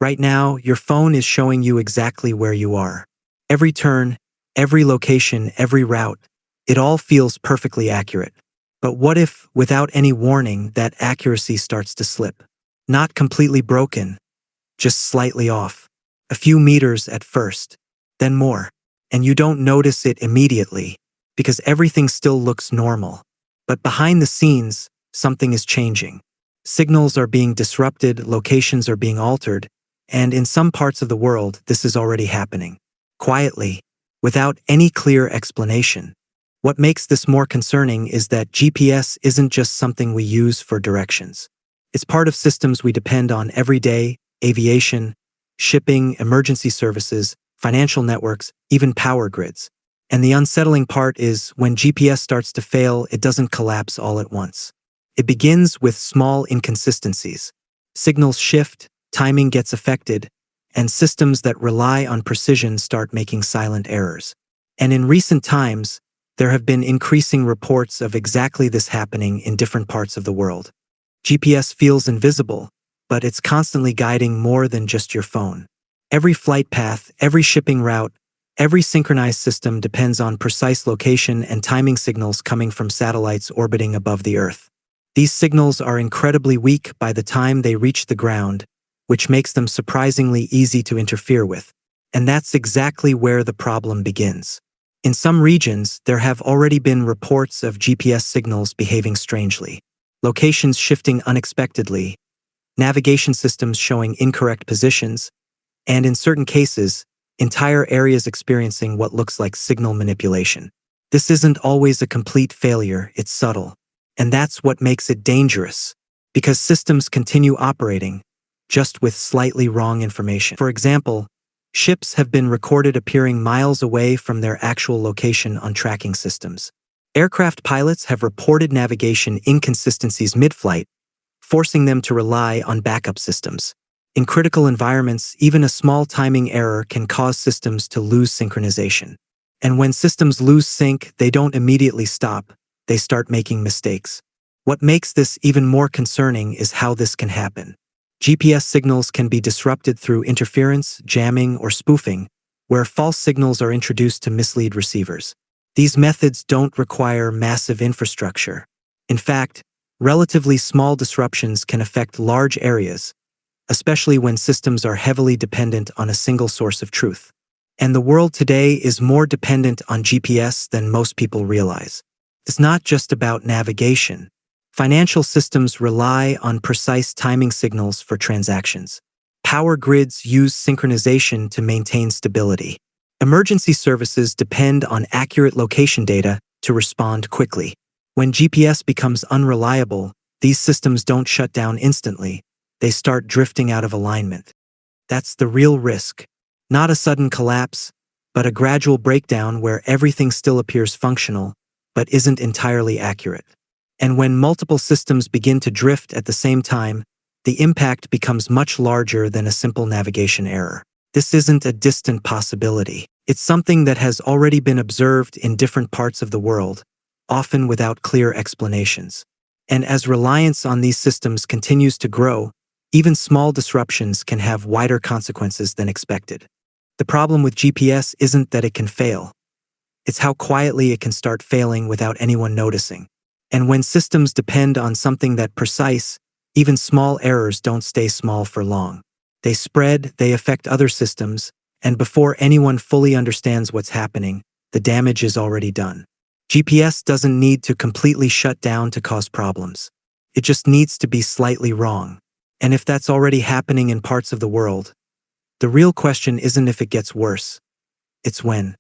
Right now, your phone is showing you exactly where you are. Every turn, every location, every route, it all feels perfectly accurate. But what if, without any warning, that accuracy starts to slip? Not completely broken, just slightly off. A few meters at first, then more. And you don't notice it immediately, because everything still looks normal. But behind the scenes, something is changing. Signals are being disrupted, locations are being altered, and in some parts of the world, this is already happening. Quietly, without any clear explanation. What makes this more concerning is that GPS isn't just something we use for directions. It's part of systems we depend on every day: aviation, shipping, emergency services, financial networks, even power grids. And the unsettling part is, when GPS starts to fail, it doesn't collapse all at once. It begins with small inconsistencies. Signals shift, timing gets affected, and systems that rely on precision start making silent errors. And in recent times, there have been increasing reports of exactly this happening in different parts of the world. GPS feels invisible, but it's constantly guiding more than just your phone. Every flight path, every shipping route, every synchronized system depends on precise location and timing signals coming from satellites orbiting above the Earth. These signals are incredibly weak by the time they reach the ground, which makes them surprisingly easy to interfere with. And that's exactly where the problem begins. In some regions, there have already been reports of GPS signals behaving strangely. Locations shifting unexpectedly, navigation systems showing incorrect positions, and in certain cases, entire areas experiencing what looks like signal manipulation. This isn't always a complete failure, it's subtle. And that's what makes it dangerous, because systems continue operating, just with slightly wrong information. For example, ships have been recorded appearing miles away from their actual location on tracking systems. Aircraft pilots have reported navigation inconsistencies mid-flight, forcing them to rely on backup systems. In critical environments, even a small timing error can cause systems to lose synchronization. And when systems lose sync, they don't immediately stop, they start making mistakes. What makes this even more concerning is how this can happen. GPS signals can be disrupted through interference, jamming, or spoofing, where false signals are introduced to mislead receivers. These methods don't require massive infrastructure. In fact, relatively small disruptions can affect large areas, especially when systems are heavily dependent on a single source of truth. And the world today is more dependent on GPS than most people realize. It's not just about navigation. Financial systems rely on precise timing signals for transactions. Power grids use synchronization to maintain stability. Emergency services depend on accurate location data to respond quickly. When GPS becomes unreliable, these systems don't shut down instantly. They start drifting out of alignment. That's the real risk. Not a sudden collapse, but a gradual breakdown where everything still appears functional, but isn't entirely accurate. And when multiple systems begin to drift at the same time, the impact becomes much larger than a simple navigation error. This isn't a distant possibility. It's something that has already been observed in different parts of the world, often without clear explanations. And as reliance on these systems continues to grow, even small disruptions can have wider consequences than expected. The problem with GPS isn't that it can fail. It's how quietly it can start failing without anyone noticing. And when systems depend on something that precise, even small errors don't stay small for long. They spread, they affect other systems, and before anyone fully understands what's happening, the damage is already done. GPS doesn't need to completely shut down to cause problems. It just needs to be slightly wrong. And if that's already happening in parts of the world, the real question isn't if it gets worse, it's when.